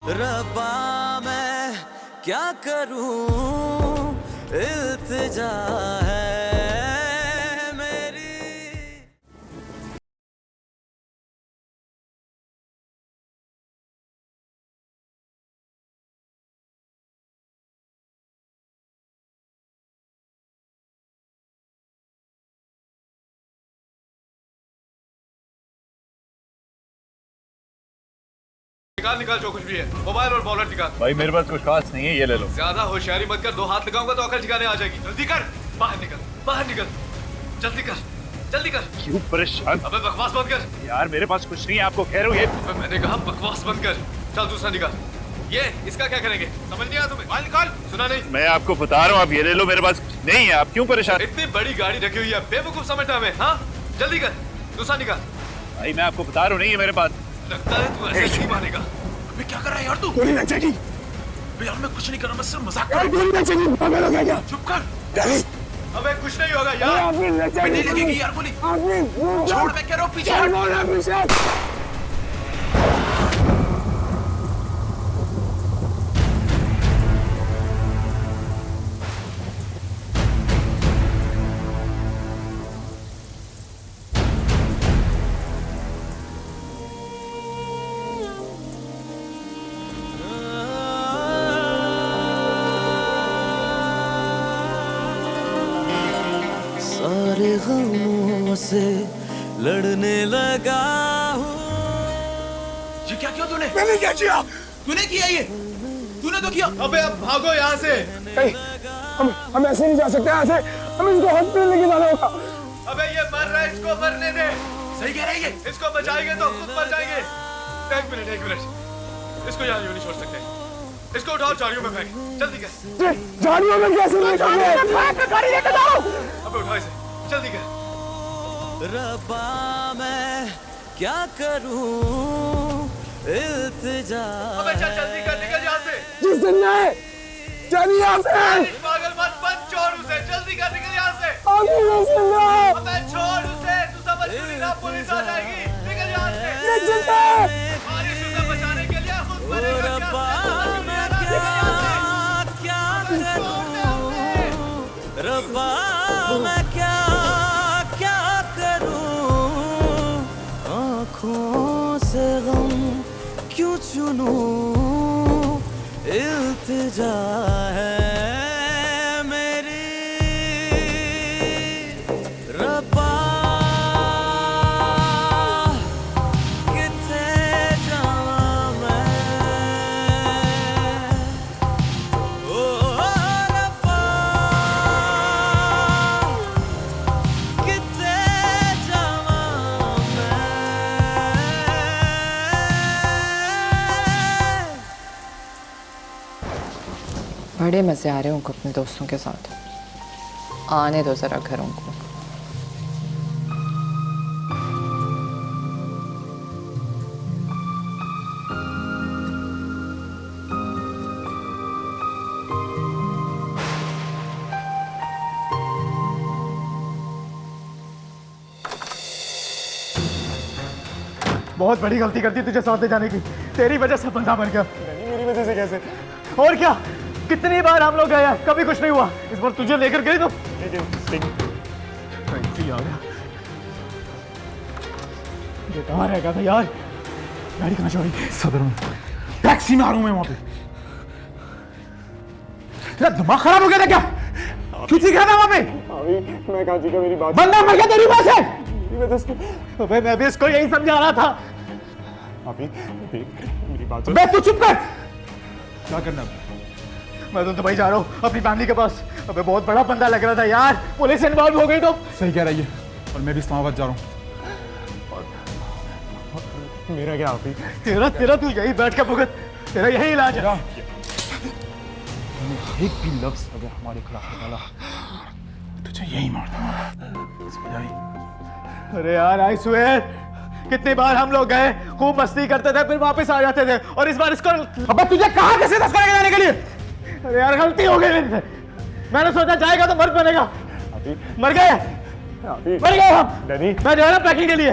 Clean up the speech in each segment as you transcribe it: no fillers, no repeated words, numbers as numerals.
रब्बा मैं क्या करूं, इल्तिजा है मेरी। निकाल निकाल जो कुछ भी है, मोबाइल और वॉलेट निकाल। भाई मेरे पास कुछ खास नहीं है, ये ले लो। ज्यादा होशियारी मत कर, 2 हाथ लगाऊंगा तो अकल ठिकाने आ जाएगी। जल्दी कर, बाहर निकल, बाहर निकल, जल्दी कर, जल्दी कर। क्यों परेशान? अबे बकवास बंद कर। यार मेरे पास कुछ नहीं है, आपको कह रहा हूँ ये। अबे मैंने कहा बकवास बंद कर। चल दूसरा निकाल। ये इसका क्या करेंगे, समझ नहीं आया तुम्हें? बाहर निकाल, सुना नहीं? मैं आपको बता रहा हूँ, आप ये ले लो, मेरे पास नहीं है, आप क्यों परेशान? इतनी बड़ी गाड़ी रखी हुई है, बेवकूफ समझता हमें? हाँ जल्दी कर, दूसरा निकाल। भाई मैं आपको बता रहा हूँ, नहीं है मेरे पास। लगता है तू ऐसे नहीं मानेगा। अबे क्या कर रहा है यार तू? गोली लग जाएगी। यार मैं कुछ नहीं कर रहा, मैं सिर्फ मजाक कर यार रहा हूँ। गोली लग जाएगी, पागल हो गया क्या? चुप कर। डैडी, अबे कुछ नहीं होगा यार। नहीं लगेगी यार गोली। छोड़, मैं कह रहा हूँ पीछे हट। सारे गमों से लड़ने लगा हूँ। ये क्या किया तूने? मैंने क्या किया? तूने किया ये? तूने तो किया। अबे अब भागो यहाँ से। नहीं, हम ऐसे नहीं जा सकते यहाँ से। हमें इसको हॉस्पिटल लेके जाना होगा। अबे ये मर रहा है, इसको मरने दे। सही कह रहा है ये। इसको बचाएंगे तो खुद मर जाएंगे। एक मिनट, इसको यहाँ यूं नहीं छोड़ सकते। इसको उठाओ, झाड़ियों में फेंक, जल्दी कर। झाड़ियों में कैसे लेकर गाड़ी लेकर जाओ? अबे उठाओ इसे, जल्दी कर। रब्बा मैं क्या करूं, इल्तिजा। अबे चल जल्दी कर, निकल यहाँ से। जिससे नहीं, चलिए यहाँ से। पागल मत बन, छोड़ उसे, जल्दी कर, निकल यहाँ से। आगे जिससे नहीं। अबे छोड़ उसे, तू समझ क्यों नहीं रहा? पुलिस आ जाएगी, निकल यहाँ से। नहीं जिससे। बारिश उसे बचाने के लिए खुद मरेगा। रब्बा मैं क्या करूं, रब्बा मैं क्या करूं, आँखों से गम क्यों चुनूं, इल्तिजा है मेरी। रब्बा किथे जावां मैं, ओ रब्बा किथे जावां मैं। बड़े मजे आ रहे हैं उनको अपने दोस्तों के साथ। आने दो जरा घरों को। बहुत बड़ी गलती करती तुझे साथ ले जाने की। तेरी वजह से बंदा मर गया। मेरी वजह से कैसे? और क्या, कितनी बार हम लोग गए हैं, कभी कुछ नहीं हुआ। इस बार तुझे लेकर गए तो आ गया। ये कहाँ रह गया था यार? गाड़ी कहाँ छोड़ी? सदर में टैक्सी में आ रहा हूँ मैं वहां पे। तेरा दिमाग खराब हो गया था क्या? कुछ ही खाना वहां पे? मैं कहा जी का मेरी बात। बंदा मर गया तेरी वजह से। अबे मैं भी इसको यही समझा रहा था। अभी मेरी बात सुन। तू चुप कर। क्या करना? मैं तो भाई जा रहा हूँ अपनी फैमिली के पास। अबे बहुत बड़ा बंदा लग रहा था यार, पुलिस इन्वॉल्व हो गई तो। सही कह रही है, और मैं भी इस्लामाबाद जा रहा हूँ। मेरा क्या अभी? तेरा तू यही बैठ के भुगत, तेरा यही इलाज है। एक भी लफ्ज अगर हमारे खिलाफ निकाला तुझे यही मार दूंगा, समझ आई? अरे यार आई स्वेयर, कितनी बार हम लोग गए, खूब मस्ती करते थे, फिर वापस आ जाते थे, और इस बार इसको। अबे तुझे कहा कैसे 10 करके जाने के लिए? अरे यार गलती हो गई मेरे से। मैंने सोचा जाएगा तो मर्द बनेगा, मर गए, मर गए हम। मैं जो है ना पैकिंग के लिए।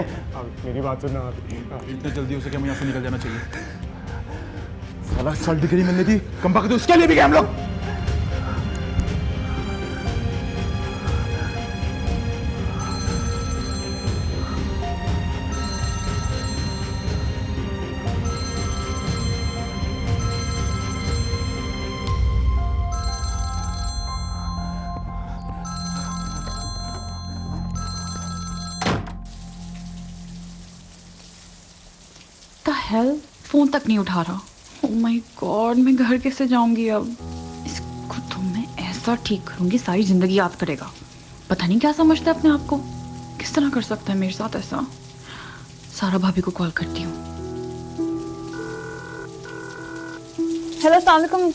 मेरी बात सुनना, इतने जल्दी हो सके हमें यहाँ से निकल जाना चाहिए। साला साल डिग्री मिलने दी कम वक्त उसके लिए भी गए हम लोग। द हेल, फोन तक नहीं उठा रहा। ओह माय गॉड, मैं घर कैसे जाऊंगी अब? इसको तो मैं ऐसा ठीक करूंगी सारी जिंदगी याद करेगा। पता नहीं क्या समझता है अपने आप को, किस तरह कर सकता है मेरे साथ ऐसा। सारा भाभी को कॉल करती हूँ। हेलो, अस्सलाम वालेकुम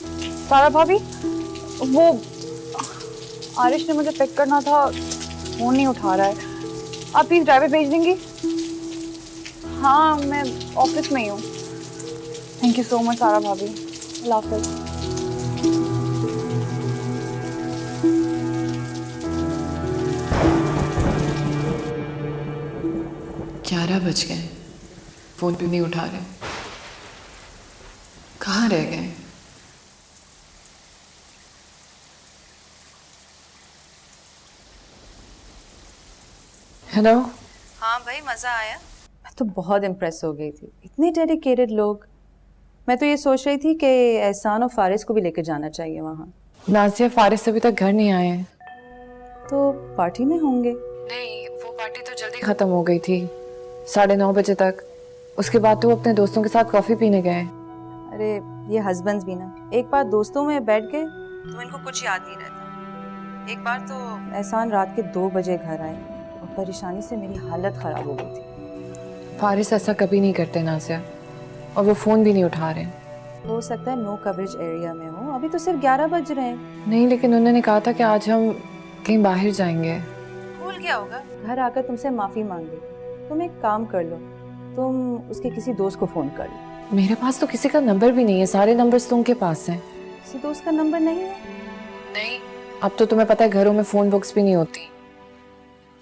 सारा भाभी। वो आरिश ने मुझे पिक करना था, फोन नहीं उठा रहा है। आप प्लीज ड्राइवर भेज देंगी? हाँ, मैं ऑफिस में ही हूँ। थैंक यू सो मच सारा भाभी। अल्लाह हाफ़िज़। 11 बज गए, फोन भी नहीं उठा रहे। कहाँ रह गए? हेलो। हाँ भाई, मज़ा आया? मैं तो बहुत इम्प्रेस हो गई थी, इतने डेडिकेटेड लोग। मैं तो ये सोच रही थी कि एहसान और फारिस को भी लेकर जाना चाहिए वहाँ। नाज़िया, फारिस अभी तक घर नहीं आए हैं। तो पार्टी में होंगे? नहीं, वो पार्टी तो जल्दी खत्म हो गई थी, 9:30 बजे तक। उसके बाद तो वो अपने दोस्तों के साथ कॉफी पीने गए। अरे ये हस्बैंड्स भी ना, एक बार दोस्तों में बैठ गए तो इनको कुछ याद नहीं रहता। एक बार तो एहसान रात के 2 बजे घर आए और परेशानी से मेरी हालत ख़राब हो गई थी। फारिस ऐसा कभी नहीं करते नाज़िया, और वो फ़ोन भी नहीं उठा रहे। हो सकता है नो कवरेज एरिया में हो, अभी तो सिर्फ 11 बज रहे हैं। नहीं, लेकिन उन्होंने कहा था कि आज हम कहीं बाहर जाएंगे। भूल गया होगा, घर आकर तुमसे माफ़ी मांगे। तुम एक काम कर लो, तुम उसके किसी दोस्त को फ़ोन कर लो। मेरे पास तो किसी का नंबर भी नहीं है, सारे नंबर्स तो उनके पास हैं। किसी दोस्त का नंबर नहीं है? नहीं, अब तो तुम्हें पता है घरों में फ़ोन बुक्स भी नहीं होती।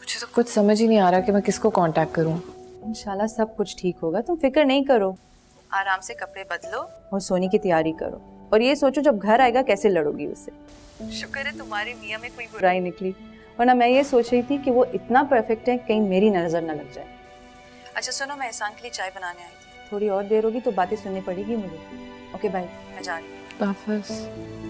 मुझे तो कुछ समझ ही नहीं आ रहा कि मैं किसको कांटेक्ट करूं। इंशाल्लाह सब कुछ ठीक होगा, तुम फिक्र नहीं करो। आराम से कपड़े बदलो और सोने की तैयारी करो, और ये सोचो जब घर आएगा कैसे लड़ोगी उससे। शुक्र है तुम्हारी मियाँ में कोई बुराई निकली, वरना मैं ये सोच रही थी कि वो इतना परफेक्ट है कहीं मेरी नज़र न लग जाए। अच्छा सुनो, मैं एहसान के लिए चाय बनाने आई थी, थोड़ी और देर होगी तो बातें सुननी पड़ेगी मुझे। ओके बाय, मैं जा रही हूँ। हाफिज़।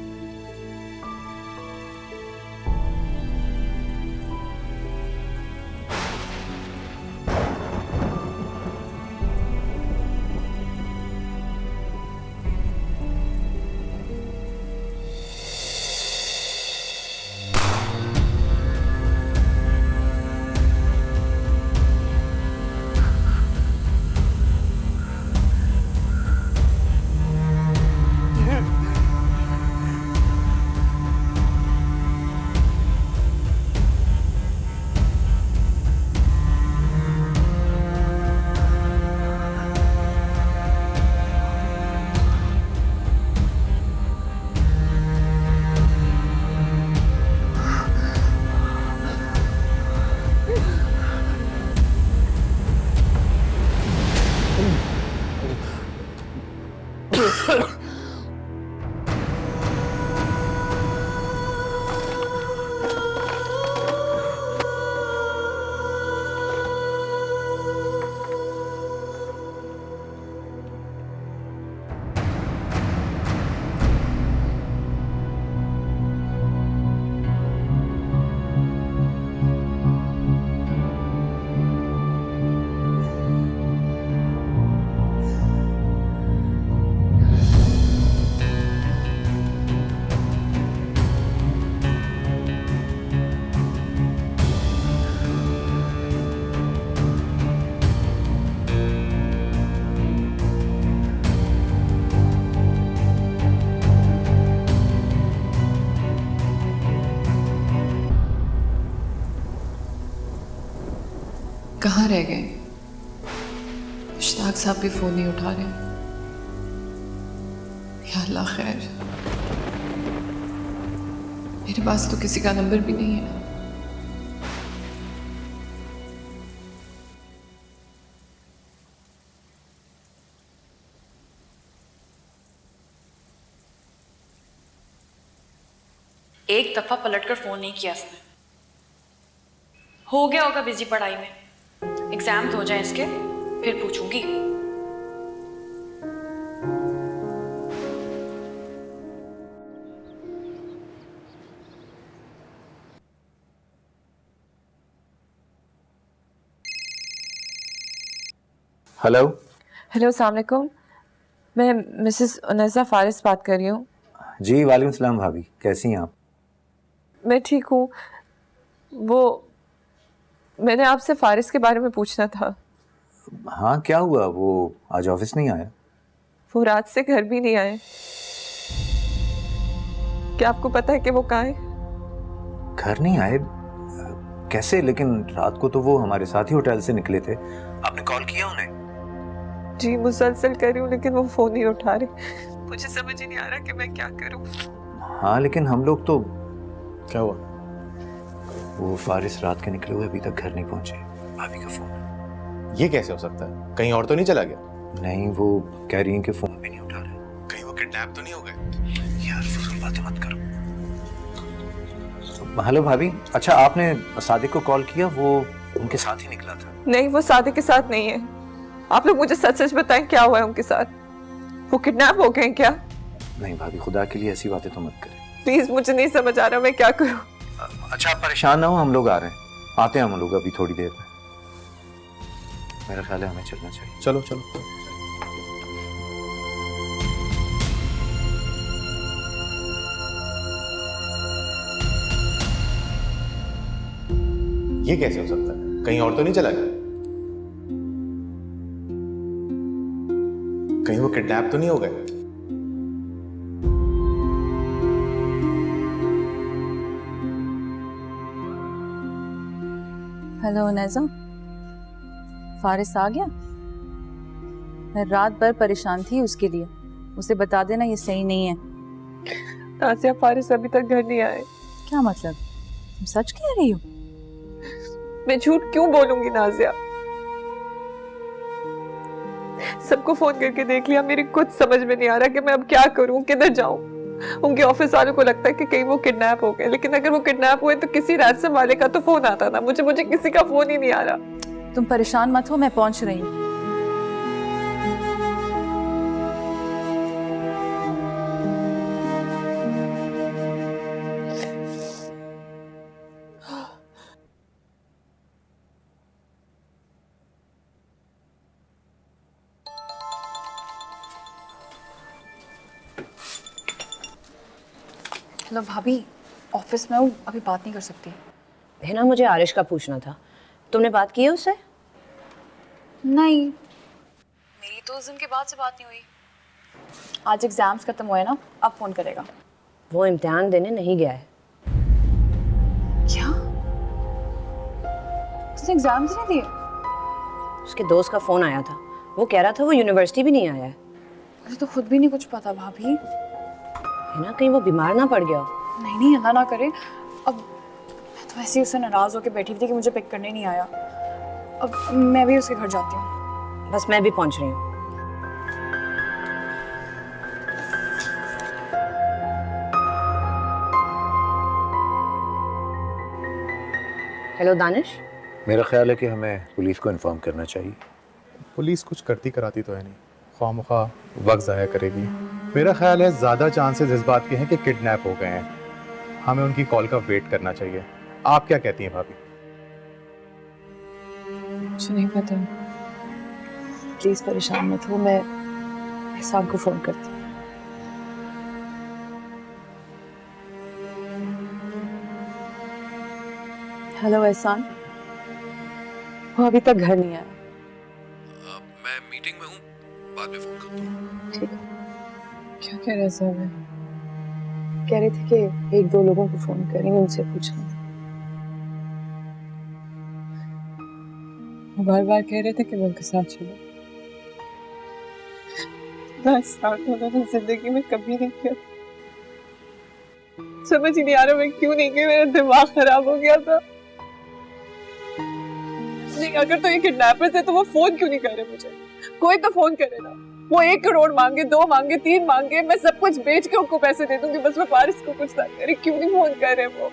कहाँ रह गए? इश्ताक साहब भी फ़ोन नहीं उठा रहे। या अल्लाह खैर, मेरे पास तो किसी का नंबर भी नहीं है। एक दफा पलटकर फोन नहीं किया इसने। हो गया होगा बिजी पढ़ाई में। एग्जाम्स हो जाए इसके फिर पूछूंगी। हेलो। हेलो, अस्सलाम वालेकुम। मैं मिसेस उनैसा फारिस बात कर रही हूँ। जी वालेकुम सलाम भाभी, कैसी हैं आप? मैं ठीक हूँ। वो मैंने आपसे फारिस के बारे में पूछना था। हाँ क्या हुआ, वो आज ऑफिस नहीं आया? वो रात से घर भी नहीं आए। क्या आपको पता है कि वो कहाँ है? घर नहीं आए? कैसे? लेकिन रात को तो वो हमारे साथ ही होटल से निकले थे। आपने कॉल किया उन्हें? जी मुसलसल कर रही हूँ लेकिन वो फोन नहीं उठा रहे। मुझे समझ ही नहीं आ रहा कि मैं क्या करूँ। हाँ लेकिन हम लोग तो। क्या हुआ? वो फारिस रात के निकले हुए अभी तक घर नहीं पहुंचे। भाभी का फोन। ये कैसे हो सकता है? कहीं और तो नहीं चला गया? नहीं, वो कह रही हैं कि फोन भी नहीं उठा रहे। कहीं वो किडनैप तो नहीं हो गए? यार फजूल बातें मत करो। हेलो भाभी, अच्छा आपने सादिक को कॉल किया? वो उनके साथ ही निकला था। नहीं, वो सादिक के साथ नहीं है। आप लोग मुझे सच सच बताएं, क्या हुआ है उनके साथ? वो किडनैप हो गए हैं क्या? नहीं भाभी, खुदा के लिए ऐसी बातें तो मत करें प्लीज। मुझे नहीं समझ आ रहा मैं क्या करूं। अच्छा आप परेशान ना हो, हम लोग आ रहे हैं। आते हैं हम लोग अभी थोड़ी देर में। मेरा ख्याल है हमें चलना चाहिए। चलो चलो। ये कैसे हो सकता है? कहीं और तो नहीं चला गया? कहीं वो किडनैप तो नहीं हो गए? हेलो नैज़ा, फारिस आ गया? मैं रात भर परेशान थी उसके लिए। उसे बता देना ये सही नहीं है। नाज़िया, फारिस अभी तक घर नहीं आए। क्या मतलब? तुम सच कह रही हो? मैं झूठ क्यों बोलूंगी नाज़िया? सबको फोन करके देख लिया, मेरी कुछ समझ में नहीं आ रहा कि मैं अब क्या करूं, किधर जाऊं। उनके ऑफिस वालों को लगता है कि कहीं वो किडनैप हो गए, लेकिन अगर वो किडनैप हुए तो किसी रैंसम वाले का तो फोन आता ना। मुझे किसी का फोन ही नहीं आ रहा। तुम परेशान मत हो, मैं पहुंच रही हूँ। हेलो भाभी, ऑफिस में हूँ, अभी बात नहीं कर सकती। है ना, मुझे आरिश का पूछना था। तुमने बात की है उससे? नहीं, मेरी तो उस दिन के बाद से बात नहीं हुई। आज एग्जाम्स खत्म हुए ना, अब फोन करेगा। वो इम्तिहान देने नहीं गया है। क्या? उसने एग्जाम्स नहीं दिए? उसके दोस्त का फोन आया था, वो कह रहा था वो यूनिवर्सिटी भी नहीं आया है। मुझे तो खुद भी नहीं कुछ पता भाभी। है ना, कहीं वो बीमार ना पड़ गया? नहीं, अल्लाह ना करे। अब मैं तो ऐसे ही उससे नाराज होकर बैठी थी कि मुझे पिक करने नहीं आया। अब मैं भी उसके घर जाती हूँ। बस मैं भी पहुंच रही हूँ। हेलो दानिश। मेरा ख्याल है कि हमें पुलिस को इन्फॉर्म करना चाहिए। पुलिस कुछ करती कराती तो है नहीं, ख्वामुखा वक्त ज़ाया करेगी। मेरा ख्याल है ज़्यादा चांसेस इस बात के हैं कि किडनैप हो गए हैं। हमें उनकी कॉल का वेट करना चाहिए। आप क्या कहती हैं भाभी? मुझे नहीं पता। प्लीज परेशान मत हो, मैं एहसान को फोन करती हूँ। हेलो एहसान, वो अभी तक घर नहीं आया। मैं मीटिंग में हूँ, बाद में फोन करता हूँ। ठीक है। क्या कह रहे साहब? कह रहे थे कि एक दो लोगों को फोन करेंगे, उनसे पूछना। वो बार बार कह रहे थे कि मैं उनके साथ चलूं। 10 साल उन्होंने जिंदगी में कभी नहीं किया। समझ ही नहीं आ रहा मैं क्यों नहीं गई। मेरा दिमाग खराब हो गया था। नहीं, अगर तो ये किडनैपर्स है तो वो फोन क्यों नहीं कर रहे मुझे? कोई तो फोन करे ना। वो 1 करोड़ मांगे, 2 मांगे, 3 मांगे, मैं सब कुछ बेच के उनको पैसे दे दूंगी, बस वो फारिस को कुछ ना करे। क्यों नहीं फोन कर रहे वो?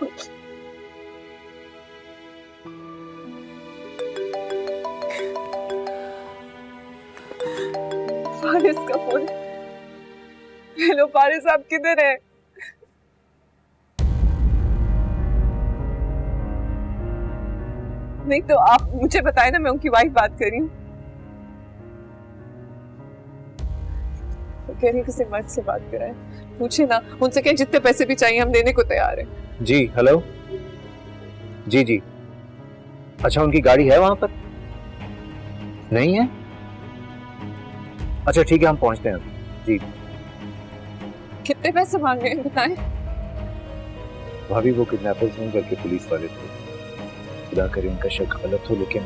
फारिस का फोन। हेलो फारिस, आप किधर हैं? नहीं तो आप मुझे बताएं ना, मैं उनकी वाइफ बात कर रही हूँ। कह रही किसी मर्द से बात कराए, पूछे ना उनसे, कहें जितने पैसे भी चाहिए हम देने को तैयार हैं। जी हेलो। जी जी, अच्छा उनकी गाड़ी है वहां पर? नहीं है? अच्छा ठीक है, हम पहुंचते हैं जी। कितने पैसे मांगे बताएं। भाभी वो किडनैपर्स फोन करके पुलिस वाले थे, खुदा करे उनका शक गलत हो, लेकिन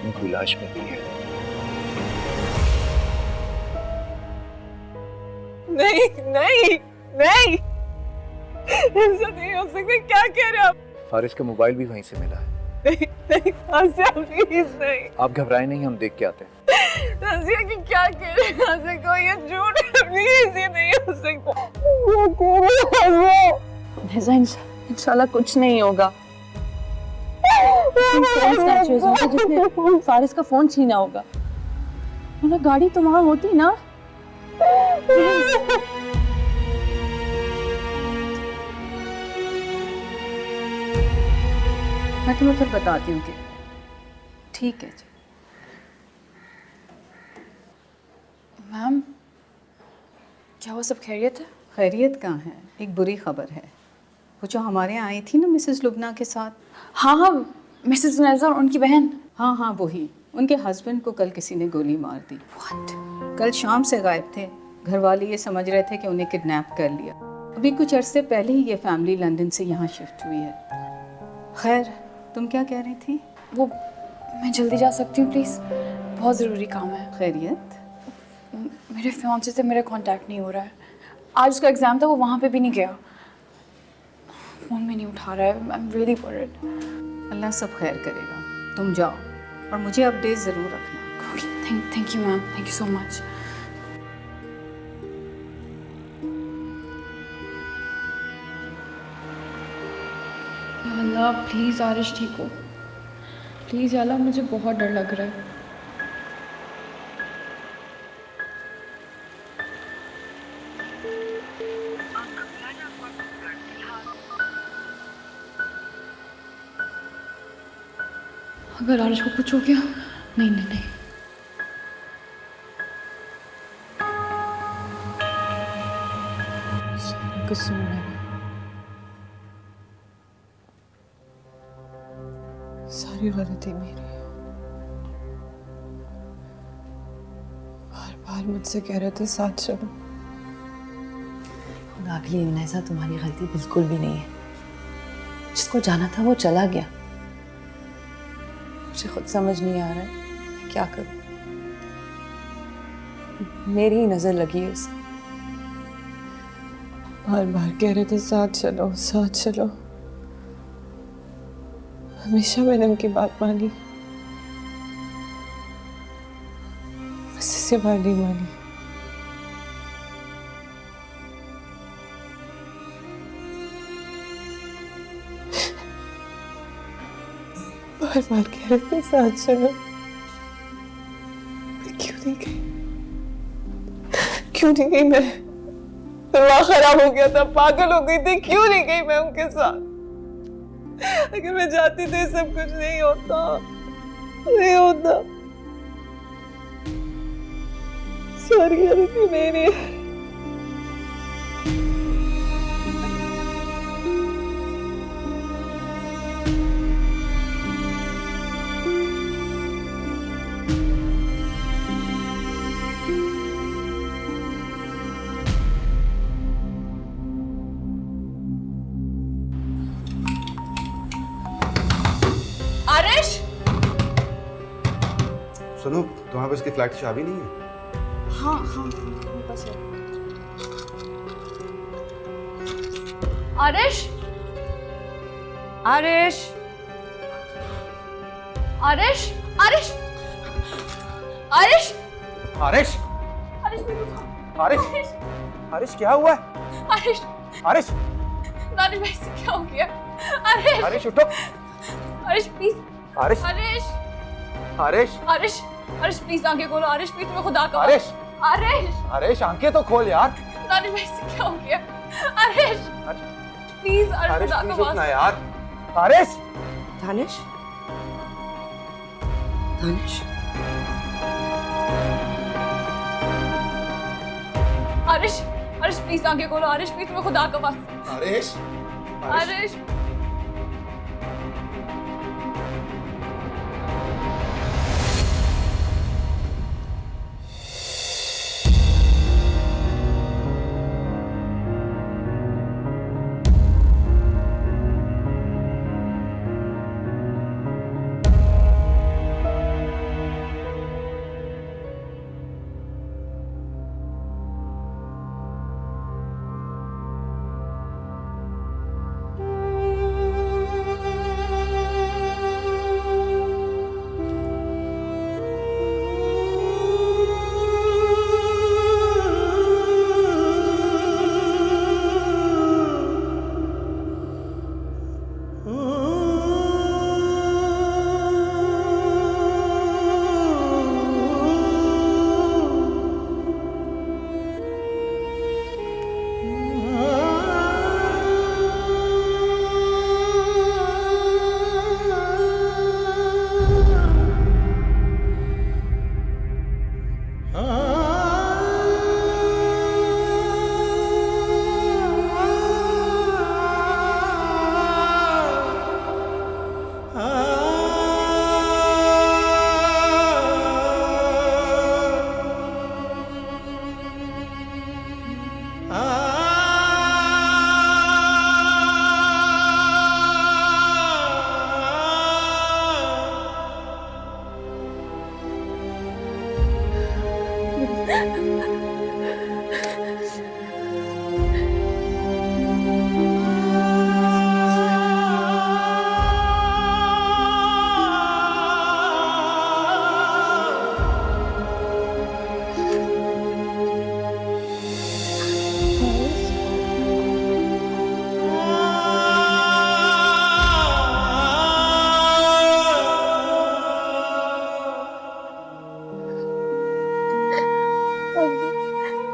उनको लाश में भी है। नहीं नहीं नहीं, ऐसा नहीं हो सकता। क्या कह रहे हैं आप? फारिस का मोबाइल भी वहीं से मिला है। नहीं नहीं आसिया, प्लीज नहीं। आप घबराए नहीं, हम देख के आते हैं। आसिया की क्या कह रहे हैं? आसिया को ये झूठ है, प्लीज ये नहीं हो सकता। वो कह रहे हैं इंशाल्लाह कुछ नहीं होगा। जिसने फारिस का फोन छीना होगा, वरना गाड़ी तो वहां होती ना। मैं तुम्हें फिर बताती हूँ कि ठीक है जी। मैम, क्या वो सब खैरियत है? खैरियत कहाँ है, एक बुरी खबर है। वो जो हमारे यहाँ आई थी ना मिसेस लुबना के साथ। हाँ हाँ, मिसेस नज़र और उनकी बहन। हाँ हाँ वही, उनके हस्बैंड को कल किसी ने गोली मार दी। What? कल शाम से गायब थे। घर वाले ये समझ रहे थे कि उन्हें किडनैप कर लिया। अभी कुछ अरसे पहले ही ये फैमिली लंदन से यहाँ शिफ्ट हुई है। खैर, तुम क्या कह रही थी? वो मैं जल्दी जा सकती हूँ प्लीज़? बहुत ज़रूरी काम है। खैरियत? मेरे फियांसे से मेरा कांटेक्ट नहीं हो रहा है। आज उसका एग्ज़ाम था, वो वहाँ पे भी नहीं गया। फ़ोन में नहीं उठा रहा है। I am really worried. अल्लाह सब खैर करेगा, तुम जाओ और मुझे अपडेट ज़रूर रखना। Okay, thank you ma'am, thank you so much. Allah please Aarish ठीक हो, प्लीज़ अल्लाह, मुझे बहुत डर लग रहा है। अगर आरिश को कुछ हो गया। नहीं नहीं नहीं, कसूर है, सारी गलती मेरी है। बार बार मुझसे कह रहे थे साथ चलो। नागली ऐसा तुम्हारी गलती बिल्कुल भी नहीं है। जिसको जाना था वो चला गया। मुझे खुद समझ नहीं आ रहा है मैं क्या करूं। मेरी ही नजर लगी है उसे। बार बार कह रहे थे साथ चलो साथ चलो। हमेशा मैंने उनकी बात मानी, बस इसी बार नहीं मानी। बार बार कह रहे थे साथ चलो, मैं क्यों नहीं गई? क्यों नहीं गई? मैं दिमाग खराब हो गया था, पागल हो गई थी। क्यों नहीं गई मैं उनके साथ? अगर मैं जाती तो सब कुछ नहीं होता, नहीं होता। सारी गलती मेरी है। आरिश, सुनो, तुम्हारे पास इसकी फ्लैट की चाबी नहीं है? हाँ हाँ बस। आरिश, आरिश, आरिश, आरिश, आरिश, आरिश, आरिश, आरिश क्या हुआ है? आरिश, आरिश, दानिश भाई से क्या हो गया? आरिश, आरिश उठो। आरिश प्लीज, आरिश, आरिश, आरिश, आरिश, आरिश प्लीज आंखें खोलो। आरिश प्लीज, तुम्हें खुदा का आरिश, आरिश, आरिश आंखें तो खोल यार। दानिश भाई से क्या हो गया? आरिश प्लीज, आरिश खुदा प्लीज का उठना यार। आरिश, दानिश, दानिश, आरिश, आरिश प्लीज आंखें खोलो। आरिश प्लीज, तुम्हें खुदा का वास्ता। आरिश, आरिश,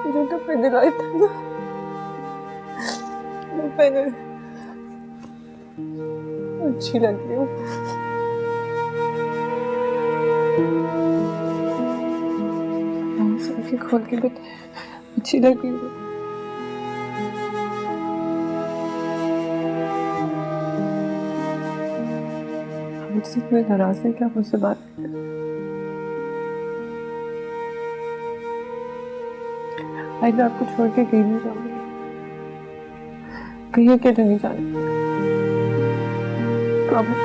जो तो पे दिलाई था ना, मैंने अच्छी लगी हूँ। आंखें खोल के बता, अच्छी लगी हूँ। मुझसे कोई नाराज है क्या? मुझसे बात आज मैं आपको छोड़ के कहीं नहीं जाऊंगी, कहीं अकेले नहीं जाने। प्रॉमिस।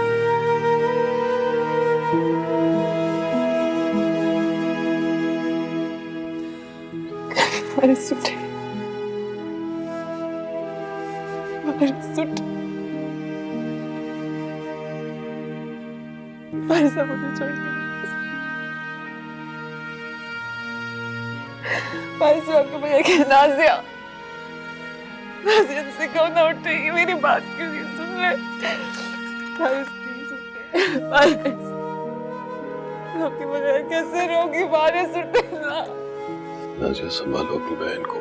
अरे सुट, अरे सुट, अरे सब मुझे छोड़ के से आपको भैया के नाजिया, नाजिया से क्यों ना उठेगी? मेरी बात क्यों नहीं सुन ले? बारिश प्लीज उठे, बारिश, आपकी बजाय कैसे रोगी? बारिश उठे ना। नाजिया संभालो अपनी बहन को।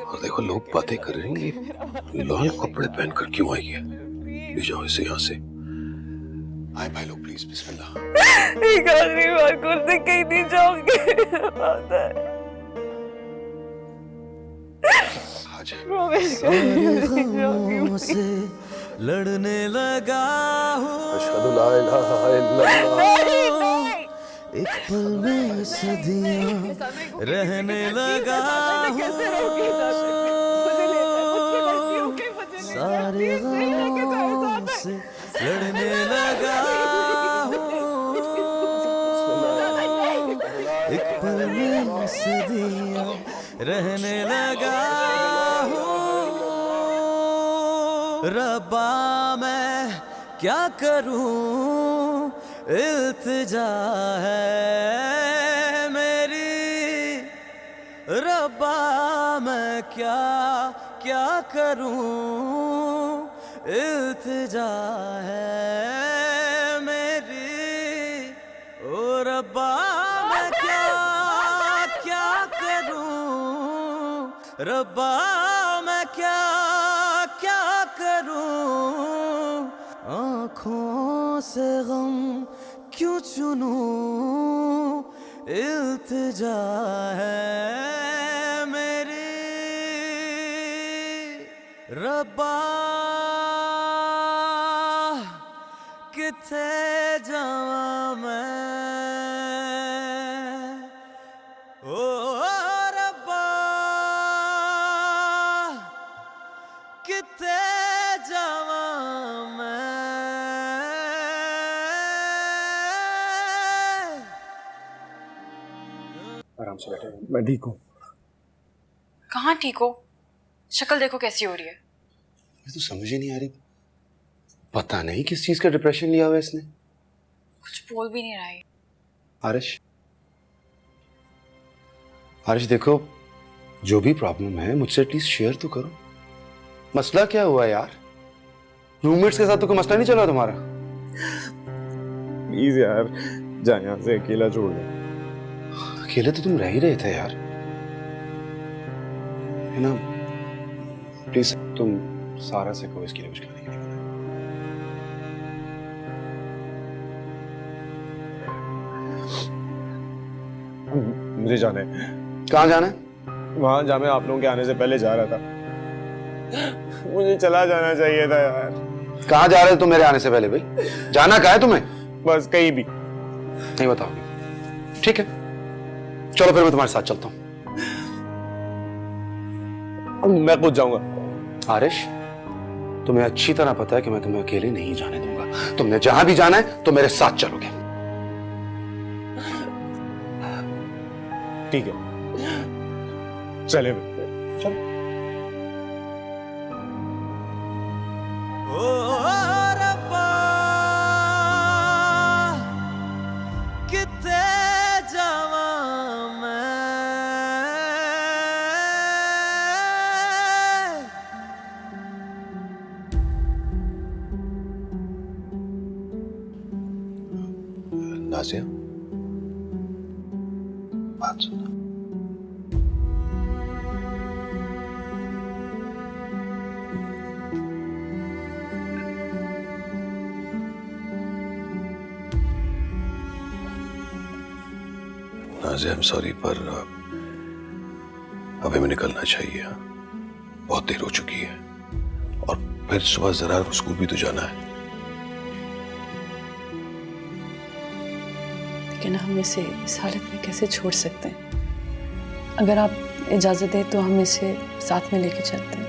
और देखो लोग बातें कर रहे हैं, ये लाल कपड़े पहनकर क्यों आई है? ले जाओ इसे यहाँ से। आए भाई लोग प्लीज, बिस्मिल्लाह। एक आखिरी बार को कहीं नहीं जाओगे। से लड़ने लगा हूँ, अशहदु ला इलाहा इल्लल्लाह। एक पल में सदियाँ रहने लगा हूँ, सारे गमों से लड़ने लगा हूँ, एक पल में सदियाँ रहने लगा हूँ। रब्बा मैं क्या करूं, इल्तिजा है मेरी, मैं क्या क्या करूं, इल्तिजा है मेरी, ओ रब्बा मैं क्या क्या करूं, रब्बा मैं क्या क्या करूं, आँखों से गम क्यों चुनूं, इल्तिजा है मेरी, रब्बा किथे जावां मैं, ओ रब्बा किथे जावां मैं। आराम से बैठे। मैं ठीक हूँ। कहाँ ठीक हो? शक्ल देखो कैसी हो रही है। मुझे तो समझ ही नहीं आ रही, पता नहीं किस चीज का डिप्रेशन लिया हुआ है इसने। कुछ बोल भी नहीं रहा है। आरिश, आरिश देखो, जो भी प्रॉब्लम है मुझसे एटलीस्ट शेयर तो करो। मसला क्या हुआ यार? रूममेट्स के साथ तो कोई मसला नहीं चला तुम्हारा? प्लीज यार, जा यहाँ से, अकेला छोड़ दे। अकेले तो तुम रह ही रहे थे यार, है ना? प्लीज तुम सारा से कहो इसके लिए कुछ करने के लिए। मुझे जाना है। कहाँ जाना है? वहां जहाँ मैं आप लोगों के आने से पहले जा रहा था। मुझे चला जाना चाहिए था यार। कहाँ जा रहे थे तुम मेरे आने से पहले भाई? जाना कहाँ है तुम्हें? बस कहीं भी। नहीं बताओगे? ठीक है, चलो फिर मैं तुम्हारे साथ चलता हूँ। मैं खुद जाऊंगा। आरिश, तुम्हें अच्छी तरह पता है कि मैं तुम्हें अकेले नहीं जाने दूंगा। तुमने जहां भी जाना है तो मेरे साथ चलोगे। ठीक है, चले। चलो। ओ रब्बा किथे जावां मैं, नाज़िया, बात सुनो। नाज़िया, आई एम सॉरी, पर अभी हमें निकलना चाहिए। बहुत देर हो चुकी है और फिर सुबह जरा स्कूल भी तो जाना है। लेकिन हम इसे इस हालत में कैसे छोड़ सकते हैं? अगर आप इजाजत दें तो हम इसे साथ में लेके चलते हैं।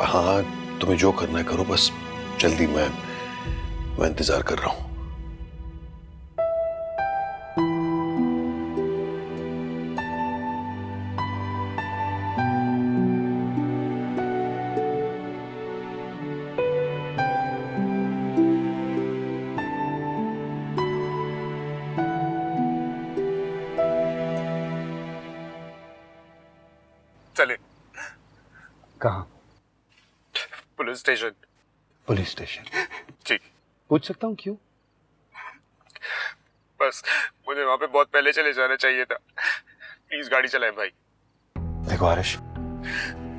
हाँ, तुम्हें जो करना है करो, बस जल्दी। मैं इंतजार कर रहा हूँ। चले। कहाँ? Police station. Police station? ठीक। पूछ सकता हूँ क्यों? बस मुझे वहां पे बहुत पहले चले जाना चाहिए था। प्लीज गाड़ी चलाएं भाई। देखो आरिश,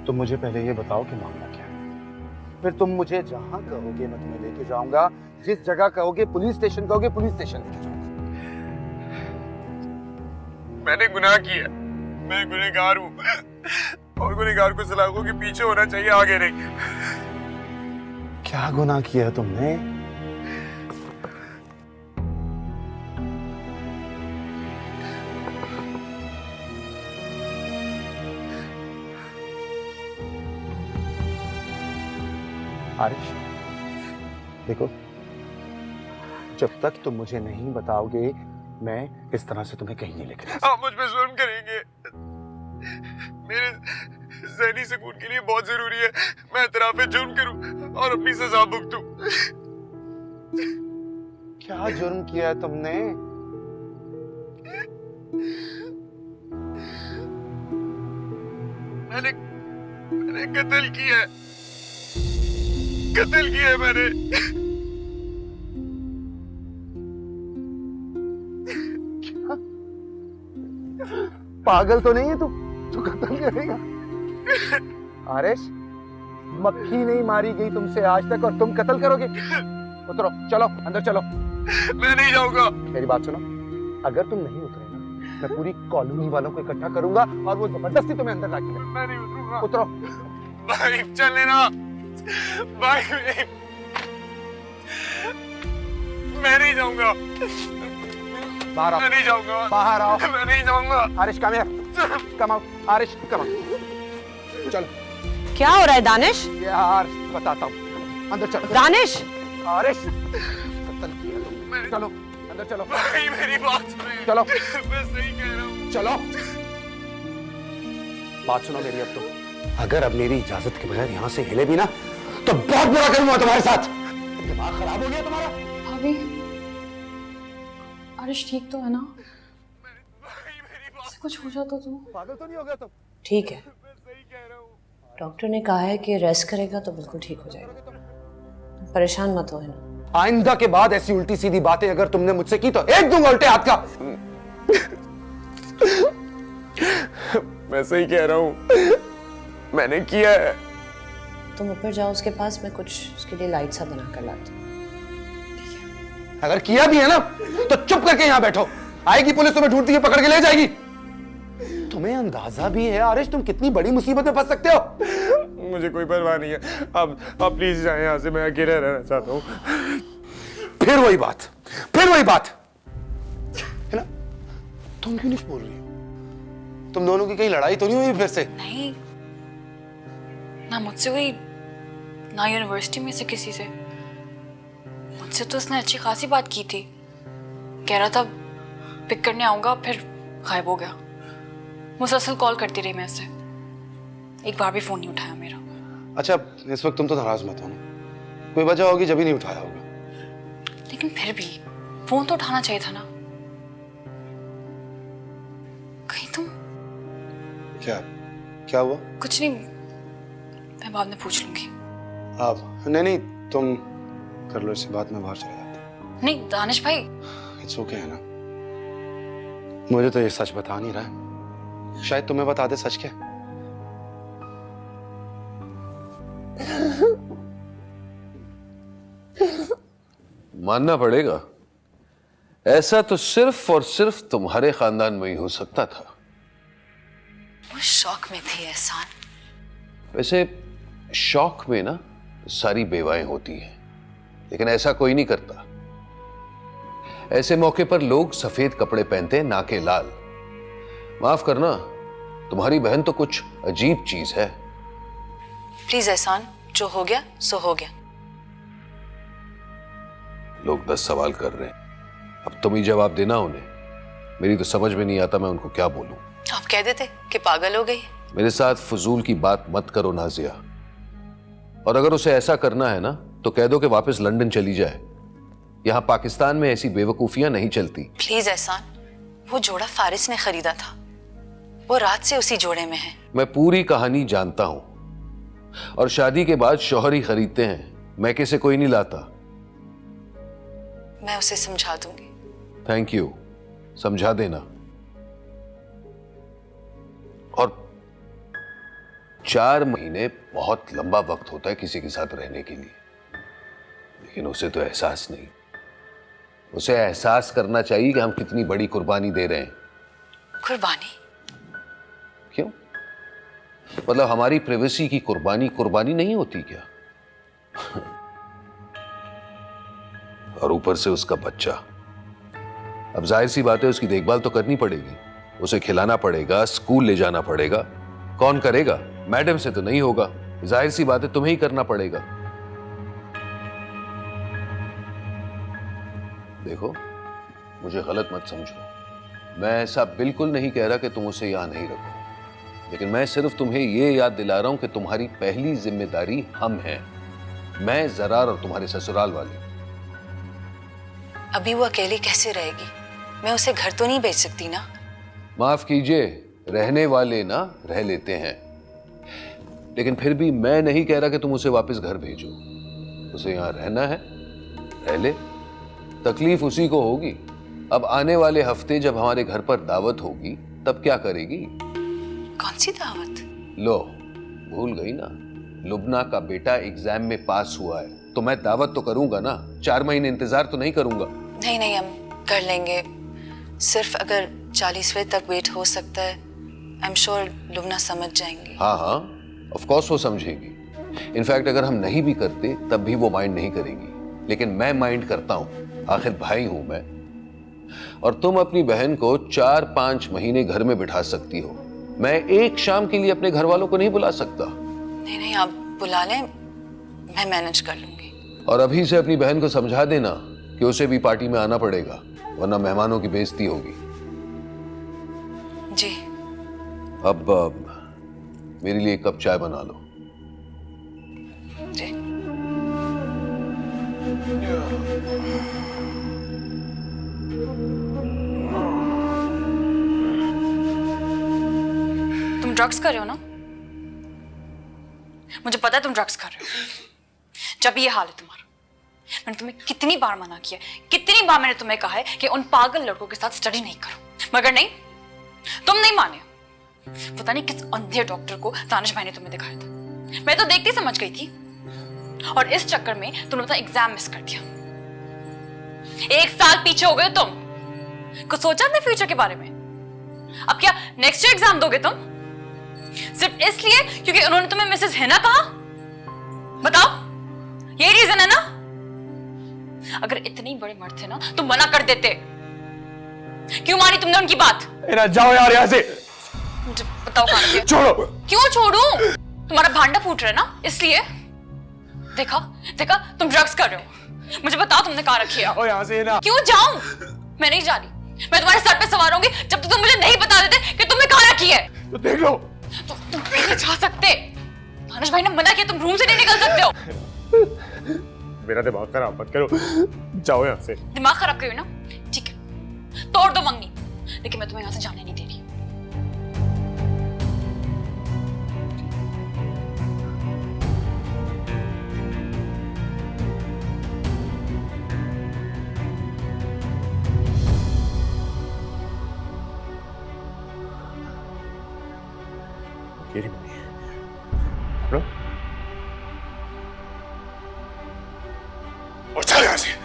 तुम मुझे पहले ये बताओ कि मामला क्या है, फिर तुम मुझे जहां कहोगे मैं तुम्हें लेके जाऊंगा। जिस जगह कहोगे पुलिस स्टेशन कहोगे पुलिस स्टेशन लेके जाऊंगा। मैंने गुनाह किया, मैं गुनहगार हूँ और गुनहगार को सलाखों के पीछे होना चाहिए, आगे नहीं। क्या गुनाह किया तुमने? आरिश, देखो, जब तक तुम मुझे नहीं बताओगे मैं इस तरह से तुम्हें कहीं नहीं लेकर जा सकता। आप मुझ पे जुल्म करेंगे। मेरे ज़हनी सुकून के लिए बहुत जरूरी है मैं इतराफ़े जुर्म करूं और अपनी सजा भुगतूं। क्या जुर्म किया है तुमने? मैंने कत्ल किया है, कत्ल किया है मैंने। पागल तो नहीं है तू कत्ल करेगा? आरिश, मक्खी नहीं मारी गई तुमसे आज तक और तुम कत्ल करोगे? उतरो, चलो अंदर चलो। मैं नहीं जाऊंगा। मेरी बात सुनो, अगर तुम नहीं उतरे ना, मैं पूरी कॉलोनी वालों को इकट्ठा करूंगा और वो जबरदस्ती तुम्हें अंदर लाएंगे। मैं नहीं उतरूंगा। उतरो। भाई चल लेना। भाई मैं नहीं जाऊंगा। बाहर आओ। मैं नहीं जाऊंगा। बाहर आओ। मैं नहीं जाऊंगा। Aarish come here, come out. Aarish come out. चलो। क्या हो रहा है दानिश? यार बताता हूँ, अंदर चलो। दानिश! आरिश कत्ल किया तुमने। चलो अंदर चलो। भाई मेरी बात सुनो। चलो। मैं सही कह रहा हूँ। चलो। बात सुनो मेरी अब तो। अगर अब मेरी इजाजत के बगैर यहाँ से हिले भी ना तो बहुत बुरा करूंगा तुम्हारे साथ। दिमाग खराब हो गया तुम्हारा? भाभी, आरिश ठीक तो है ना? कुछ हो जाता तो? पागल तो नहीं हो गया तुम? ठीक है, डॉक्टर ने कहा है कि रेस्ट करेगा तो बिल्कुल ठीक हो जाएगा। परेशान मत हो, है ना? आइंदा के बाद ऐसी उल्टी सीधी बातें अगर तुमने मुझसे की तो एक दूंगा उल्टे हाथ का। मैं सही कह रहा हूँ, मैंने किया है। तुम ऊपर जाओ उसके पास, मैं कुछ उसके लिए लाइट सा बना कर लाती हूँ। अगर किया भी है ना तो चुप करके यहाँ बैठो, आएगी पुलिस तुम्हें ढूंढती है, पकड़ के ले जाएगी। तुम्हें अंदाजा भी है आरिश तुम कितनी बड़ी मुसीबत में फंस सकते हो? मुझे कोई परवाह नहीं है, आप प्लीज जाएं यहाँ से, मैं अकेले रहना चाहता हूँ। फिर वही बात है ना? तुम क्यों नहीं बोल रही हो? तुम दोनों की कहीं लड़ाई तो नहीं हुई फिर से? नहीं, ना मुझसे हुई ना यूनिवर्सिटी में से किसी से। मुझसे तो उसने अच्छी खासी बात की थी, कह रहा था पिक करने आऊंगा, फिर गायब हो गया। मुसलसल कॉल करती रही मैं उससे, एक बार भी फोन नहीं उठाया मेरा। अच्छा इस वक्त तुम तो नाराज मत हो ना, कोई वजह होगी जब ही नहीं उठाया होगा। लेकिन फिर भी फोन तो उठाना चाहिए था ना। कहीं तुम क्या हुआ? कुछ नहीं, मैं बाद में पूछ लूंगी। आप नहीं तुम कर लो इससे बात, में बाहर चले जाते। नहीं दानिश भाई, इट्स ओके है ना? मुझे तो ये सच बता नहीं रहा है, शायद तुम्हें बता दे सच क्या। मानना पड़ेगा, ऐसा तो सिर्फ और सिर्फ तुम्हारे खानदान में ही हो सकता था। वो शौक में थे एहसान। वैसे शौक में ना सारी बेवाएं होती हैं, लेकिन ऐसा कोई नहीं करता। ऐसे मौके पर लोग सफेद कपड़े पहनते हैं, ना के लाल। माफ करना, तुम्हारी बहन तो कुछ अजीब चीज है। प्लीज एहसान, जो हो गया सो हो गया। लोग 10 सवाल कर रहे हैं, अब तुम ही जवाब देना उन्हें। मेरी तो समझ में नहीं आता मैं उनको क्या बोलूं। आप कह देते कि पागल हो गई। मेरे साथ फजूल की बात मत करो नाजिया, और अगर उसे ऐसा करना है ना तो कह दो कि वापस लंदन चली जाए। यहां पाकिस्तान में ऐसी बेवकूफियां नहीं चलती। प्लीज एहसान, वो जोड़ा फारिस ने खरीदा था, वो रात से उसी जोड़े में है। मैं पूरी कहानी जानता हूं, और शादी के बाद शौहर ही खरीदते हैं, मैके से कोई नहीं लाता। मैं उसे समझा दूंगी। थैंक यू, समझा देना। और 4 महीने बहुत लंबा वक्त होता है किसी के साथ रहने के लिए, लेकिन उसे तो एहसास नहीं। उसे एहसास करना चाहिए कि हम कितनी बड़ी कुर्बानी दे रहे हैं। कुर्बानी? क्यों? मतलब हमारी प्राइवेसी की कुर्बानी नहीं होती क्या? और ऊपर से उसका बच्चा। अब जाहिर सी बात है उसकी देखभाल तो करनी पड़ेगी, उसे खिलाना पड़ेगा, स्कूल ले जाना पड़ेगा। कौन करेगा? मैडम से तो नहीं होगा, जाहिर सी बात है तुम्हें ही करना पड़ेगा। देखो, मुझे गलत मत समझो, मैं ऐसा बिल्कुल नहीं कह रहा कि तुम उसे यहां नहीं रखो, लेकिन मैं सिर्फ तुम्हें यह याद दिला रहा हूं कि तुम्हारी पहली जिम्मेदारी हम हैं, मैं, जरार और तुम्हारे ससुराल वाले। अभी वो अकेली कैसे रहेगी? मैं उसे घर तो नहीं भेज सकती ना। माफ कीजिए, रहने वाले ना रह लेते हैं, लेकिन फिर भी मैं नहीं कह रहा कि तुम उसे वापस घर भेजो। उसे यहां रहना है, रह ले, तकलीफ उसी को होगी। अब आने वाले हफ्ते जब हमारे घर पर दावत होगी तब क्या करेगी? कौन सी दावत? लो, भूल गई ना, लुबना का बेटा एग्जाम में पास हुआ है, तो मैं दावत तो करूंगा ना, 4 महीने इंतजार तो नहीं करूंगा। नहीं नहीं, हम कर लेंगे। सिर्फ अगर 40वें तक वेट हो सकता है, आई एम श्योर लुबना समझ जाएंगी। हाँ हाँ, ऑफ कोर्स वो समझेगी। इनफैक्ट अगर हम नहीं भी करते तब भी वो माइंड नहीं करेगी, लेकिन मैं माइंड करता हूं, आखिर भाई हूं मैं। और तुम अपनी बहन को 4-5 महीने घर में बिठा सकती हो, मैं एक शाम के लिए अपने घर वालों को नहीं बुला सकता। नहीं नहीं, आप बुला लें, मैं मैनेज कर लूंगी। और अभी से अपनी बहन को समझा देना कि उसे भी पार्टी में आना पड़ेगा, वरना मेहमानों की बेइज्जती होगी। जी। अब मेरे लिए 1 कप चाय बना लो। जी। तुम ड्रग्स कर रहे हो ना? मुझे पता है तुम ड्रग्स कर रहे हो। जब ये हाल है तुम्हारा, मैंने तुम्हें कितनी बार मना किया, कितनी बार मैंने तुम्हें कहा है कि उन पागल लड़कों के साथ स्टडी नहीं करो, मगर नहीं, तुम नहीं माने। पता नहीं किस अंधे डॉक्टर को तानिश भाई ने तुम्हें दिखाया था। मैं तो देखती समझ गई थी, और इस चक्कर में तुमने अपना एग्जाम मिस कर दिया। 1 साल पीछे हो गए तुम। कुछ सोचा अपने फ्यूचर के बारे में? अब क्या नेक्स्ट ईयर एग्जाम दोगे तुम? सिर्फ इसलिए क्योंकि उन्होंने तुम्हें मिसेस हिना कहा? बताओ, यही रीजन है ना? अगर इतने बड़े मर्द थे ना तो मना कर देते। क्यों मानी तुमने उनकी बात? जाओ यार यहाँ से। मुझे बताओ कहां से? छोड़ो। क्यों छोड़ूं? तुम्हारा भांडा फूट रहा है ना, इसलिए। देखा देखा, तुम ड्रग्स कर रहे हो। मुझे बताओ तुमने कहां रखी है? यहाँ से ना। क्यों जाऊं? मैं नहीं जा रही। मैं तुम्हारे सर पे सवार होंगी जब तक तुम मुझे नहीं बता देते कि तुमने कहां रखी है। तो देख लो। तुम नहीं जा सकते। तानिश भाई ने मना किया, तुम रूम से नहीं निकल सकते हो। मेरा दिमाग खराब मत करो, जाओ यहाँ से। दिमाग खराब करो ना? ठीक है, तोड़ दो मंगनी, लेकिन मैं तुम्हें यहाँ से जाने नहीं दे रही। मेरी मम्मी है। और चल यहाँ से।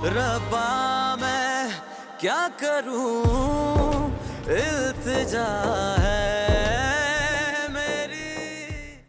रब्बा मैं क्या करूं, इल्तिजा है